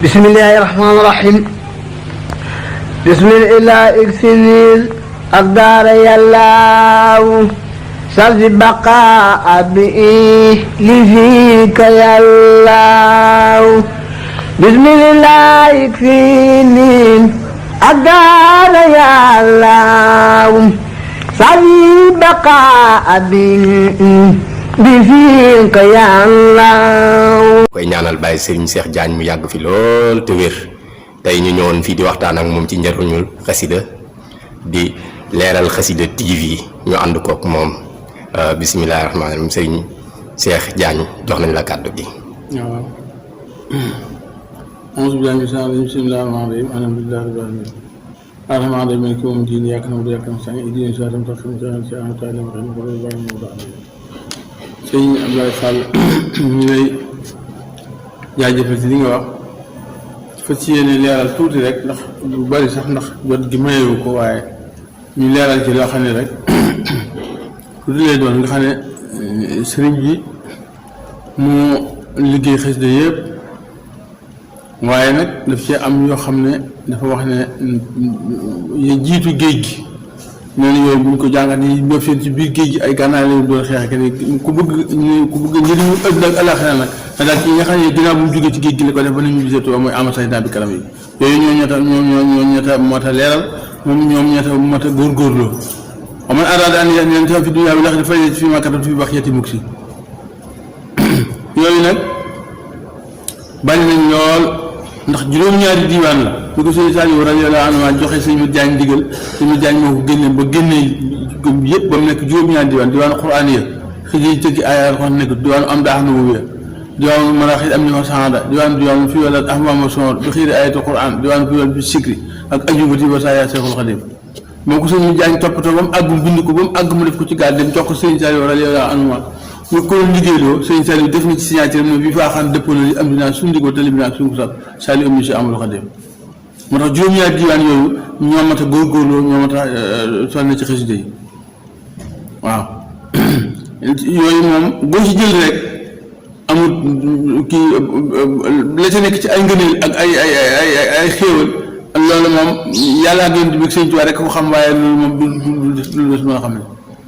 بسم الله الرحمن الرحيم بسم الله اكسنيل الدار يلاو سرج بقاء بإيه لفيك يلاو بسم الله اكسنيل الدار يلاو سرج بقاء بإيه لفيك يلاو koy ñaanal Baye Serigne Cheikh Diagne mu yàgg fi lool te wér tey ñu ñëwoon fii di waxtaan ak moom ci njariñul xasida di leeral xasida TV ñu ànd kook moom bisimilah rahmaani rahiim Serigne Cheikh Diagne jox nañ la kàddu gi. waaw auzu billaahi mina shaytaani rajiim bismillaahi rahmaani rahiim alhamdulillaahi rabbil aalamiin arrahmaani rahiim maaliki yawmi diin iyyaaka na'budu wa iyyaaka nasta'iin ihdinas siraatal mustaqiim siraatal sëñ Abdoulaye Fall ñu lay jaajëfal ci li nga wax fas yéene leeral tuuti rek ndax lu bari sax ndax jot gi mayewu ko waaye ñu leeral ci loo xam ne rek tuuti lay doon nga xam ne sëriñ bi moo liggéey xasida yëpp waaye nag daf ci am yoo xam ne dafa wax ne ya jiitu géej gi nee na yooyu bu ñu ko jàngat ni ñoo seen ci biir géej gi ay gànnaay lañu doon xeex ak ni ku bëgg njëriñu ëllëg ak àllaaxira nag na daal ci yi nga xam ne ginnaaw bu mu jógee ci géej gi la ko def ba nañu gisee tuba mooy ama say daa bi karam yi yooyu ñoo ñoo moo tax leeral moom ñoom ñoo tax moo tax góorgóorloo wa man araada an yantafi'a fi dunya bil aaxirati falyajid fiimaa kataba fi baqiyati muksi yooyu nag bari nañ lool ndax juróom-ñaari diiwaan la bu ko sëñ Saliou radiyallaahu anhu joxe sëñ Mat Jaañ ndigal sëñ Mat Jaañ moo ko génne ba génnee yëpp ba mu nekk juróom-ñaari diiwaan diwaanu Quraan ya xëy yi tëggi ay alxuraan nekk diwaanu am daa xam ne mu wér diwaanu maraaxil am ni fa saada diwaanu fi wala ahmama sonor bi xiiri ayatul Quraan diwaanu fi wala bi sikri ak ajubati wa saa yaa Seexul Xadiim moo ko sëñ Mat Jaañ toppatoo ba mu àgg mu bind ko ba mu àgg mu def ko ci gaal dem jox ko sëñ Saliou radiyallaahu anhu ñu ko doon liggéeyloo sëñ Saliou def na ci signature ne bi faaxaan dëppoo na li am dinaa suñu digoo te li bi naa suñu ko sax Saliou am na si amul Xadim moo tax juróom-ñaari diwaan yooyu ñoo mat a góorgóorloo ñoo mat a sonn ci xasida yi waaw yooyu moom boo ci jël rek amul kii la ca nekk ci ay ngëneel ak ay xéewal loolu moom yàllaa ngeen di sëñ Tuubaa rek ko xam waaye loolu moom du des mën a xam ne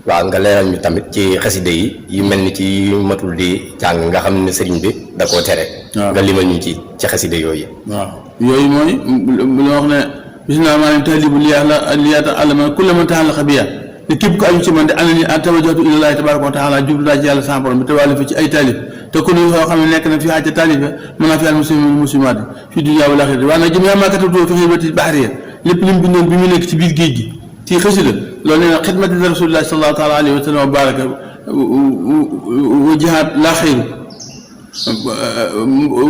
waaw nga leeral ñu tamit ci xasida yi yu mel ni ci matul di jàng nga xam ne sëriñ bi da koo tere. waaw nga limal ñu ci xasida yooyu. waaw yooyu mooy lu wax ne bismillah maanaam tahlibu liyaata alama kulla man taxallaqa biya te képp ko aju ci man de ana ni tawajjahtu ilallaahi tabaaraka wa taala jublu daa ci yàlla sama borom bi te wàllu fi ci ay taalif te ku ne soo xam ne nekk na fi xaaja taalif mën naa fi al muslimin muslimaat fi dunya wal aaxirati waaye nag jamii'a maa katabtu fi xidmati bahriya lépp li mu bindoon bi mu nekk ci biir géej gi ci xasida loolu nee na xidmati rasulillahi sallallahu taala alayhi wa sallam wa baraka wa jihaad laa xayru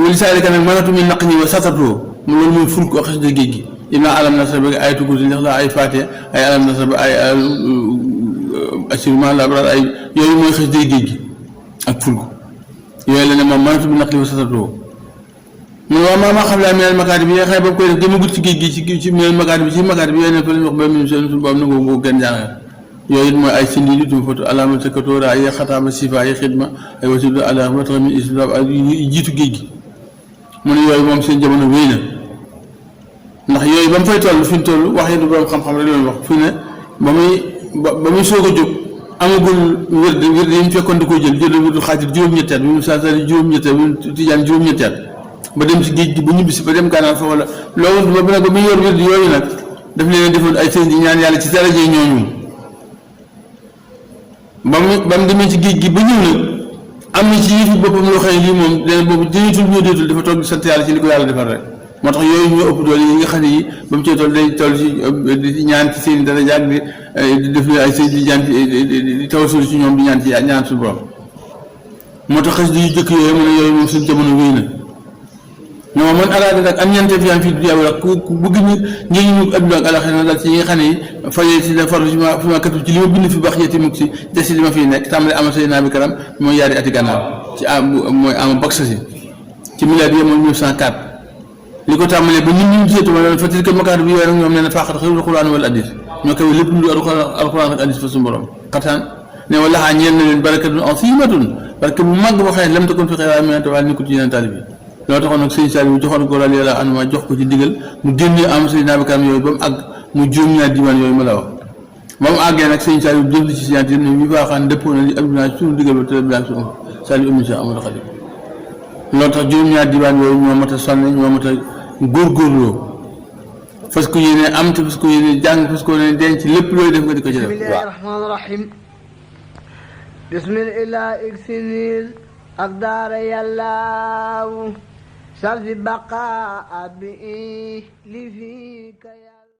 wali saalika nag mënatu mi naq ñi wa satatoo loolu mooy ful ko xasida géej gi inna alam nasra bi ay tukuti ndax la ay faatiha ay alam nasra bi ay assurement la bra ay yooyu mooy xasida géej gi ak ful ko yooyu la ne moom mënatu mi naq ñi wa satatoo mun waaw maa xam laa minal makaati bi yi nga xam ne ba mu koy def gëmagut ci géej gi ci minal makaati bi yooyu ne fa lañ wax ba mu seen suñu boobu nangoo ngoo gën jàngal yooyu it mooy ay sindi li tum foto alama sakatoora ay xataama sifa ay xidma ay wasidu ala matara min islam ay jiitu géej gi mu ne yooyu moom seen jamono wéy na ndax yooyu ba mu fay toll fi mu toll wax yi du borom xam-xam rek loolu wax fi ne ba muy soog a jóg amagul wér yi mu fekkoon di koy jël wérdu xaatir juróom-ñetteet bi mu saa juróom-ñetteet bi mu tijaan juróom-ñetteet ba dem si géej gi ba ñibbisi ba dem gànnaar fa wala loolu ba nag ba muy yor wér yooyu nag daf leen defoon ay sëriñ di ñaan yàlla ci daraje ñooñu ba mu demee ci géej gi ba ñëw nag am na ci yëfi boppam loo xam ne lii moom dana boobu jënitul ñoo déetul dafa toog di sant yàlla ci li ko yàlla defal rek moo tax yooyu ñoo ëpp doole yi nga xam ne yi ba mu cee toll day toll ci ñaan ci seen daraja ak di def ay sëriñ di ñaan di tawasul ci ñoom di ñaan ci ñaan suñu borom moo tax xas di jëkk yooyu mu ne yooyu moom suñu jamono wéy na non man araada nag am ñeente fi am fii dunya wala ku bëgg ñu njëriñu adduna ak àllaxira daal ci ñi nga xam ne fayee si la faru fi ma katub ci li ma bind fi baax yeti mukk si des si li ma fiy nekk tàmbale ama say naa bi karam mooy yaari ati gannaaw ci mooy ama baksa si ci milliard yi mooy 1904 li ko tàmbalee ba nit ñi jiitu ma fa tilka makaat bi yooyu nag ñoom nee na faaxat xëyrul quraan wala addis ñoo koy lépp lu alquran ak addis fa suñu borom xataan ne wala xaa ñeel na leen barakatun asimatun barke bu màgg boo xam ne lam takun fi xëy waaye mënante waa ni ko ci yeneen taalib yi loo taxoon nag sëñ Saliou joxoon ko radiyallaahu anhu jox ko ci digal mu génnee am sëñ Babacar yooyu ba mu àgg mu juróom-ñaari diiwaan yooyu ma la wax ba mu àggee nag sëñ Saliou jëf ci scientifique ne bi faaxaan dëppoo na li abdoulaye suñu digal ba tëdd bilaak suñu Saliou Cheikh Amadou Khadim loolu tax juróom-ñaari diiwaan yooyu ñoo mat a sonn ñoo mat a góorgóorloo fas ko yéene am te fas ko yéene jàng fas ko yéene denc lépp looy def nga di ko ci def. bismillahi rahmaani rahim bismillah iksinil ak daara yàllaaw sarfi baqa abi li fika